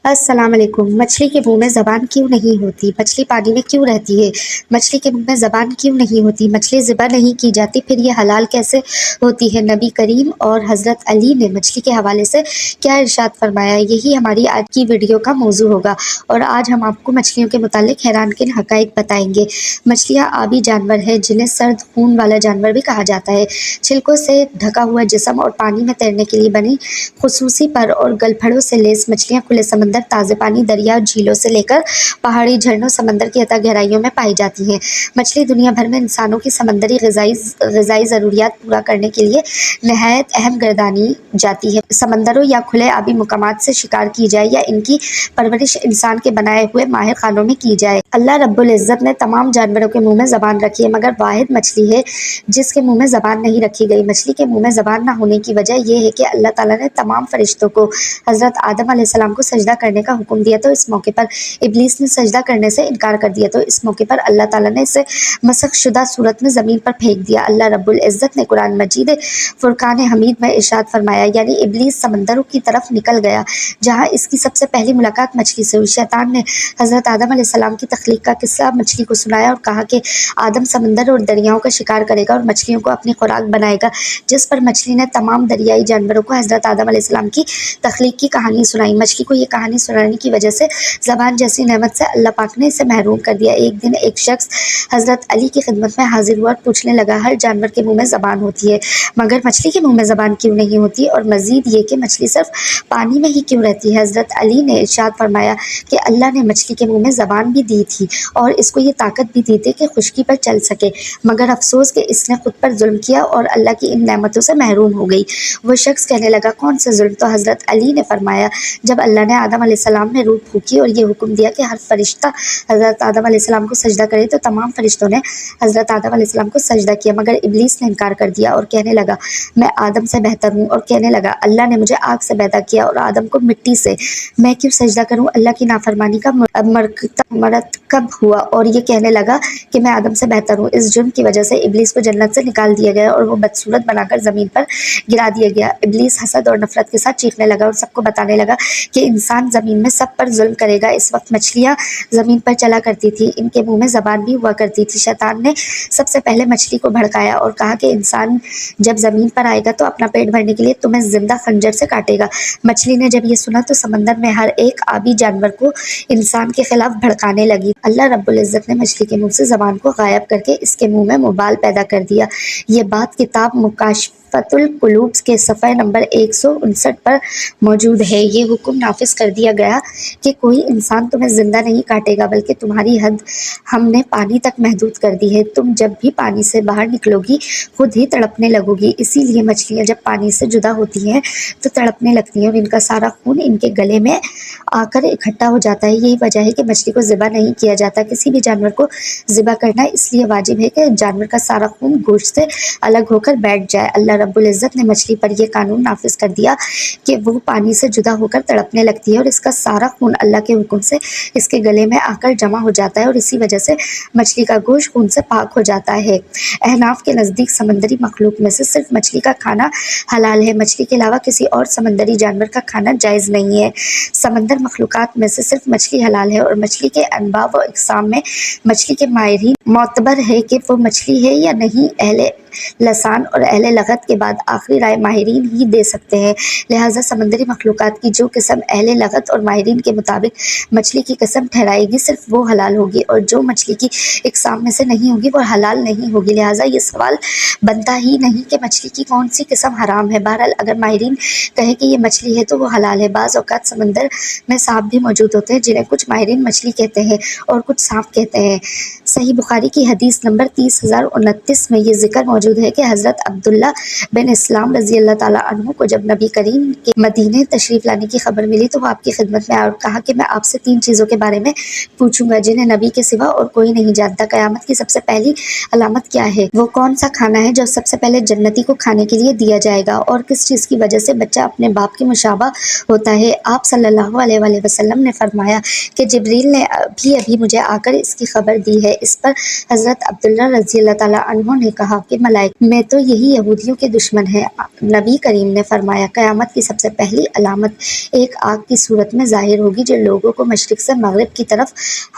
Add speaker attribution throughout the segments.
Speaker 1: अस्सलाम वालेकुम। मछली के मुंह में ज़बान क्यों नहीं होती? मछली पानी में क्यों रहती है? मछली के मुंह में ज़बान क्यों नहीं होती? मछली ज़िबा नहीं की जाती, फिर ये हलाल कैसे होती है? नबी करीम और हज़रत अली ने मछली के हवाले से क्या इरशाद फरमाया? यही हमारी आज की वीडियो का मौजू होगा और आज हम आपको मछलियों के मुतालिक हैरानकुन हक़ाइक़ बताएंगे। मछलियाँ आबी जानवर है जिन्हें सर्द खून वाला जानवर भी कहा जाता है। छिलकों से ढका हुआ जिस्म और पानी में तैरने के लिए बनी खुसूसी पर और गलफड़ों से लेस मछलियाँ खुले समंदर, ताज़े पानी, दरिया और झीलों से लेकर पहाड़ी झरनों, समंदर की अथाह गहराइयों में पाई जाती हैं। मछली दुनिया भर में इंसानों की समंदरी ग़िज़ाई ज़रूरियात पूरा करने के लिए नहायत अहम गर्दानी जाती है। समंदरों या खुले आबी मकामात से शिकार की जाए या इनकी परवरिश इंसान के बनाए हुए माहिर खानों में की जाए। अल्लाह रब्बुल इज़्ज़त ने तमाम जानवरों के मुँह में ज़बान रखी है, मगर वाहिद मछली है जिसके मुँह में ज़बान नहीं रखी गई। मछली के मुँह में ज़बान न होने की वजह यह है कि अल्लाह ताला ने तमाम फरिश्तों को हज़रत आदम अलैहिस्सलाम को सजदा करने का हुक्म दिया, तो इस मौके पर इब्लीस ने सजदा करने से इनकार कर दिया, तो इस मौके पर अल्लाह ताला ने इसे मसख शुदा सूरत में ज़मीन पर फेंक दिया। अल्लाह रब्बुल इज़्ज़त ने कुरान मजीद फुरकान हमीद में इरशाद फरमाया, यानी इब्लीस समंदरों की तरफ निकल गया जहाँ इसकी सबसे पहली मुलाकात मछली से हुई। शैतान ने हज़रत आदम अलैहिस्सलाम की तख्लीक का किस्सा मछली को सुनाया और कहा कि आदम समंदर और दरियाओं का शिकार करेगा और मछलियों को अपनी खुराक बनाएगा, जिस पर मछली ने तमाम दरियाई जानवरों को हज़रत आदम अलैहिस्सलाम की तख्लीक की कहानी सुनाई। मछली को ये कहानी सुनाने की वजह से ज़बान जैसी नेमत से अल्लाह पाक ने इसे महरूम कर दिया। एक दिन एक शख्स हज़रत अली की खिदमत में हाजिर हुआ और पूछने लगा, हर जानवर के मुँह में ज़बान होती है मगर मछली के मुँह में ज़बान क्यों नहीं होती, और मज़ीद ये कि मछली सिर्फ पानी में ही क्यों रहती है? हज़रत अली ने इरशाद फरमाया कि अल्लाह ने मछली के मुँह में ज़बान भी दी थी और इसको ये ताकत भी दी थी कि खुश्की पर चल सके, मगर अफसोस कि इसने खुद पर जुल्म किया और अल्लाह की इन नेमतों से महरूम हो गई। वो शख्स कहने लगा, कौन सा जुल्म? तो हज़रत अली ने फरमाया, जब अल्लाह ने आदम अलैहिस्सलाम में रूह फूंकी और ये हुक्म दिया कि हर फरिश्ता हज़रत आदम अलैहिस्सलाम को सजदा करे, तो तमाम फरिश्तों ने हज़रत आदम अलैहिस्सलाम को सजदा किया, मगर इब्लीस ने इनकार कर दिया और कहने लगा, मैं आदम से बेहतर हूँ, और कहने लगा, अल्लाह ने मुझे आग से पैदा किया और आदम को मिट्टी से, मैं क्यों सजदा करूँ? अल्लाह की नाफरमानी का मरतकब हुआ और ये कहने लगा कि मैं आदम से बेहतर हूँ। इस जुर्म की वजह से इब्लीस को जन्नत से निकाल दिया गया और वो बदसूरत बनाकर ज़मीन पर गिरा दिया गया। इब्लीस हसद और नफरत के साथ चीखने लगा और सबको बताने लगा कि इंसान ज़मीन में सब पर जुल्म करेगा। इस वक्त मछलियाँ ज़मीन पर चला करती थी, इनके मुँह में ज़बान भी हुआ करती थी। शैतान ने सबसे पहले मछली को भड़काया और कहा कि इंसान जब ज़मीन पर आएगा तो अपना पेट भरने के लिए तुम्हें जिंदा खंजर से काटेगा। मछली ने जब ये सुना तो समंदर में हर एक आबी जानवर को इंसान के खिलाफ भड़काने लगी। अल्लाह रब्बुल इज़्ज़त ने मछली के मुंह से ज़बान को गायब करके इसके मुंह में मुबाल पैदा कर दिया। ये बात किताब मुकाशफतुल कुलूब के सफ़े नंबर 159 पर मौजूद है। ये हुक्म नाफिज कर दिया गया कि कोई इंसान तुम्हें जिंदा नहीं काटेगा, बल्कि तुम्हारी हद हमने पानी तक महदूद कर दी है। तुम जब भी पानी से बाहर निकलोगी खुद ही तड़पने लगोगी। इसीलिए मछलियाँ जब पानी से जुदा होती हैं तो तड़पने लगती हैं और इनका सारा खून इनके गले में आकर इकट्ठा हो जाता है। यही वजह है कि मछली को ज़िबा नहीं किया जाता। किसी भी जानवर को ज़िबा करना इसलिए वाजिब है कि जानवर का सारा खून गोश्त से अलग होकर बैठ जाए। अल्लाह रब्बुल इज़्ज़त ने मछली पर यह कानून नाफिज कर दिया कि वो पानी से जुदा होकर तड़पने लगती है और इसका सारा खून अल्लाह के हुक्म से इसके गले में आकर जमा हो जाता है और इसी वजह से मछली का गोश्त खून से पाक हो जाता है। अहनाफ के नज़दीक समंदरी मखलूक में से सिर्फ मछली का खाना हलाल है। मछली के अलावा किसी और समंदरी जानवर का खाना जायज़ नहीं है। समंदर मखलूकात में से सिर्फ मछली हलाल है और मछली के अनवा व इक़साम में मछली के माहिरीन मोतबर है कि वो मछली है या नहीं। अहले लसान और अहले लगत के बाद आखिरी राय माहिरीन ही दे सकते हैं। लिहाजा समंदरी मखलूकात की जो किस्म अहले लगत और माहिरीन के मुताबिक मछली की किस्म ठहराएगी सिर्फ वो हलाल होगी और जो मछली की इक़साम में से नहीं होगी वो हलाल नहीं होगी। लिहाजा ये सवाल बनता ही नहीं कि मछली की कौन सी किस्म हराम है। बहरहाल अगर माहिरीन कहे कि ये मछली है तो वो हलाल है। बाज़ औक़ात समंदर में सांप भी मौजूद होते हैं जिन्हें कुछ माहिरीन मछली कहते हैं और कुछ सांप कहते हैं। सही बुखारी की हदीस नंबर 30,029 में ये जिक्र मौजूद है कि हज़रत अब्दुल्ला बिन इस्लाम रज़ी अल्लाह ताला अन्हु को जब नबी करीम के मदीने तशरीफ़ लाने की खबर मिली तो वो आपकी खिदमत में आए और कहा कि मैं आपसे 3 चीज़ों के बारे में पूछूंगा जिन्हें नबी के सिवा और कोई नहीं जानता। क़यामत की सबसे पहली अलामत क्या है? वो कौन सा खाना है जो सबसे पहले जन्नती को खाने के लिए दिया जाएगा? और किस चीज़ की वजह से बच्चा अपने बाप की मुशाबा होता है? आप सल्लल्लाहु अलैहि वसल्लम ने फरमाया कि जिब्रील ने अभी मुझे आकर इसकी खबर दी है। इस पर हज़रत अब्दुल्ला रज़ी अल्लाह ताला अन्हु ने कहा कि ملائکہ میں تو یہی یہودیوں کے دشمن ہیں۔ نبی کریم نے فرمایا قیامت کی سب سے پہلی علامت ایک آگ کی صورت میں ظاہر ہوگی جو لوگوں کو مشرق سے مغرب کی طرف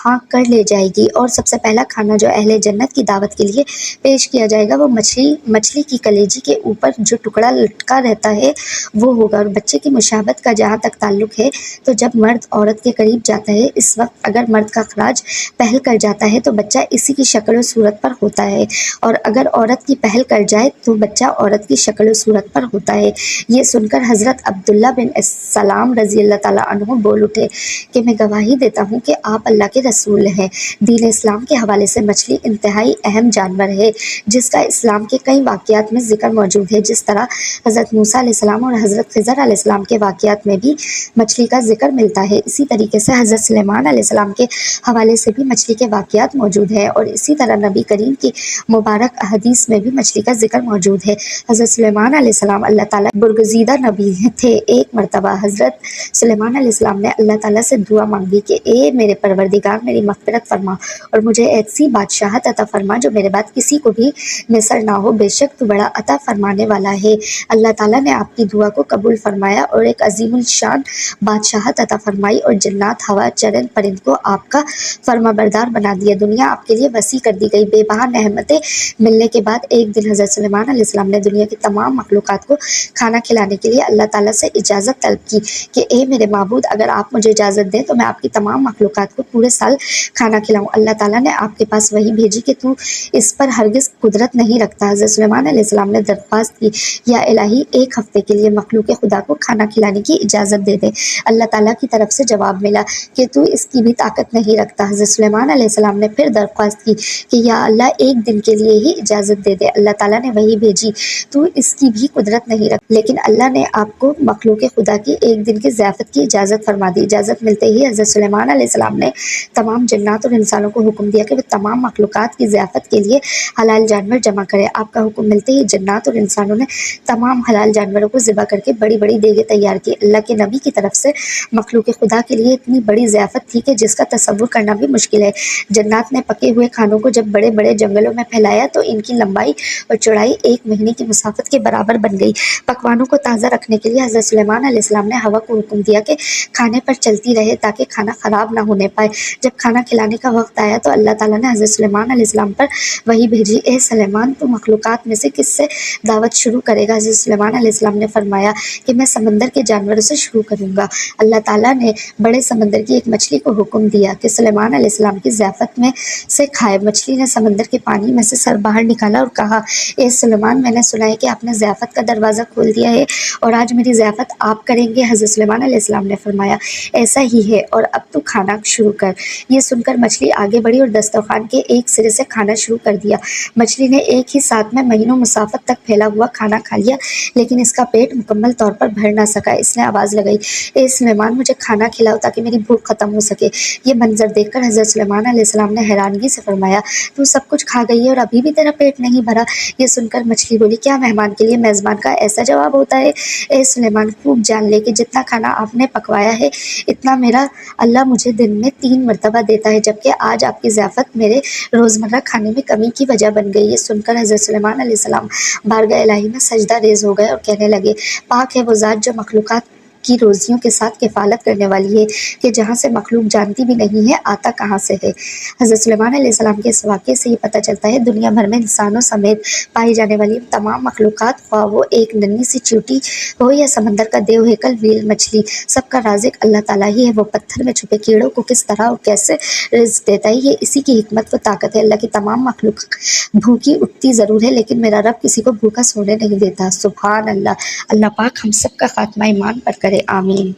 Speaker 1: ہانک کر لے جائے گی، اور سب سے پہلا کھانا جو اہل جنت کی دعوت کے لیے پیش کیا جائے گا وہ مچھلی کی کلیجی کے اوپر جو ٹکڑا لٹکا رہتا ہے وہ ہوگا۔ اور بچے کی مشابہت کا جہاں تک تعلق ہے تو جب مرد عورت کے قریب جاتا ہے اس وقت اگر مرد کا خراج پہل کر جاتا ہے تو بچہ اسی کی شکل و صورت پر ہوتا ہے، اور اگر عورت کی پہل کر جائے تو بچہ عورت کی شکل و صورت پر ہوتا ہے۔ یہ سن کر حضرت عبداللہ بن سلام رضی اللہ تعالیٰ عنہ بول اٹھے کہ میں گواہی دیتا ہوں کہ آپ اللہ کے رسول ہیں۔ دین اسلام کے حوالے سے مچھلی انتہائی اہم جانور ہے جس کا اسلام کے کئی واقعات میں ذکر موجود ہے، جس طرح حضرت موسیٰ علیہ السلام اور حضرت خضر علیہ السلام کے واقعات میں بھی مچھلی کا ذکر ملتا ہے۔ اسی طریقے سے حضرت سلیمان علیہ السلام کے حوالے سے بھی مچھلی کے واقعات موجود ہیں، اور اسی طرح نبی کریم کی مبارک احادیث میں بھی مچھلی کا ذکر موجود ہے۔ حضرت سلیمان علیہ السلام اللہ تعالیٰ برگزیدہ نبی تھے۔ ایک مرتبہ حضرت سلیمان علیہ السلام نے اللہ تعالیٰ سے دعا مانگی کہ اے میرے پروردگار میری مغفرت فرما اور مجھے ایسی بادشاہت عطا فرما جو میرے بعد کسی کو بھی میسر نہ ہو، بے شک تو بڑا عطا فرمانے والا ہے۔ اللہ تعالیٰ نے آپ کی دعا کو قبول فرمایا اور ایک عظیم الشان بادشاہت عطا فرمائی، اور جنات، ہوا، چرند پرند کو آپ کا فرما بردار بنا دیا۔ دنیا آپ کے لیے وسیع کر دی گئی۔ بے بہا نعمتیں ملنے کے بعد ایک دن حضرت سلیمان علیہ السلام نے دنیا کی تمام مخلوقات کو کھانا کھلانے کے لیے اللہ تعالیٰ سے اجازت طلب کی کہ اے میرے معبود اگر آپ مجھے اجازت دیں تو میں آپ کی تمام مخلوقات کو پورے سال کھانا کھلاؤں۔ اللہ تعالیٰ نے آپ کے پاس وحی بھیجی کہ تو اس پر ہرگز قدرت نہیں رکھتا۔ حضرت سلیمان علیہ السلام نے درخواست کی یا الہی ایک ہفتے کے لیے مخلوق خدا کو کھانا کھلانے کی اجازت دے دے۔ اللہ تعالیٰ کی طرف سے جواب ملا کہ تو اس کی بھی طاقت نہیں رکھتا۔ حضرت سلیمان علیہ السلام نے پھر درخواست کی کہ یا اللہ ایک دن کے لیے ہی اجازت دے دے۔ اللہ تعالیٰ نے وحی بھیجی تو اس کی بھی قدرت نہیں رکھتا، لیکن اللہ نے آپ کو مخلوق خدا کی ایک دن کی ضیافت کی اجازت فرما دی۔ اجازت ملتے ہی حضرت سلیمان علیہ السلام نے تمام جنات اور انسانوں کو حکم دیا کہ وہ تمام مخلوقات کی ضیافت کے لیے حلال جانور جمع کرے۔ آپ کا حکم ملتے ہی جنات اور انسانوں نے تمام حلال جانوروں کو ذبح کر کے بڑی بڑی دیگیں تیار کی۔ اللہ کے نبی کی طرف سے مخلوق خدا کے لیے اتنی بڑی ضیافت تھی کہ جس کا تصور کرنا بھی مشکل ہے۔ جنات نے پکے ہوئے کھانوں کو جب بڑے بڑے جنگلوں میں پھیلایا تو ان کی لمبائی اور چوڑائی ایک مہینے کی مسافت کے برابر بن گئی۔ پکوانوں کو تازہ رکھنے کے لیے حضرت سلیمان علیہ السلام نے ہوا کو حکم دیا کہ کھانے پر چلتی رہے تاکہ کھانا خراب نہ ہونے پائے۔ جب کھانا کھلانے کا وقت آیا تو اللہ تعالیٰ نے حضرت سلیمان علیہ السلام پر وحی بھیجی، اے سلیمان تو مخلوقات میں سے کس سے دعوت شروع کرے گا؟ حضرت سلیمان علیہ السلام نے فرمایا کہ میں سمندر کے جانوروں سے شروع کروں گا۔ اللہ تعالیٰ نے بڑے سمندر کی ایک مچھلی کو حکم دیا کہ سلیمان علیہ السلام کی ضیافت میں سے کھائے۔ مچھلی نے سمندر کے پانی میں سے سر باہر نکالا اور کہا، اے سلیمان میں نے سنا ہے کہ آپ نے ضیافت کا دروازہ کھول دیا ہے اور آج میری ضیافت آپ کریں گے۔ حضرت سلیمان علیہ السلام نے فرمایا ایسا ہی ہے، اور اب تو کھانا شروع کر۔ یہ سن کر مچھلی آگے بڑھی اور دسترخوان کے ایک سرے سے کھانا شروع کر دیا۔ مچھلی نے ایک ہی ساتھ میں مہینوں مسافت تک پھیلا ہوا کھانا کھا لیا، لیکن اس کا پیٹ مکمل طور پر بھر نہ سکا۔ اس نے آواز لگائی، اے سلیمان مجھے کھانا کھلاؤ تاکہ میری بھوک ختم ہو سکے۔ یہ منظر دیکھ کر حضرت سلیمان علیہ السلام نے حیرانگی سے فرمایا، تو سب کچھ کھا گئی ہے اور ابھی بھی تیرا پیٹ نہیں بھرا؟ یہ سن کر مچھلی بولی، کیا مہمان کے لیے میزبان کا ایسا جواب ہوتا ہے؟ اے سلیمان خوب جان لے کہ جتنا کھانا آپ نے پکوایا ہے اتنا میرا اللہ مجھے دن میں 3 مرتبہ دیتا ہے، جبکہ آج آپ کی ضیافت میرے روزمرہ کھانے میں کمی کی وجہ بن گئی۔ یہ سن کر حضرت سلیمان علیہ السلام بارگاہ الہی میں سجدہ ریز ہو گئے اور کہنے لگے، پاک ہے وہ ذات جو مخلوقات کی روزیوں کے ساتھ کفالت کرنے والی ہے کہ جہاں سے مخلوق جانتی بھی نہیں ہے آتا کہاں سے ہے۔ حضرت سلیمان علیہ السلام کے اس واقعے سے یہ پتہ چلتا ہے دنیا بھر میں انسانوں سمیت پائی جانے والی تمام مخلوقات، خواہ وہ ایک ننھی سی چیونٹی ہو یا سمندر کا دیو ہیکل ویل مچھلی، سب کا رازق اللہ تعالیٰ ہی ہے۔ وہ پتھر میں چھپے کیڑوں کو کس طرح اور کیسے رزق دیتا ہے، یہ اسی کی حکمت و طاقت ہے۔ اللہ کی تمام مخلوق بھوکی اٹھتی ضرور ہے لیکن میرا رب کسی کو بھوکا سونے نہیں دیتا۔ سبحان اللہ۔ اللہ پاک ہم سب کا خاتمہ ایمان پر کرے، آمین۔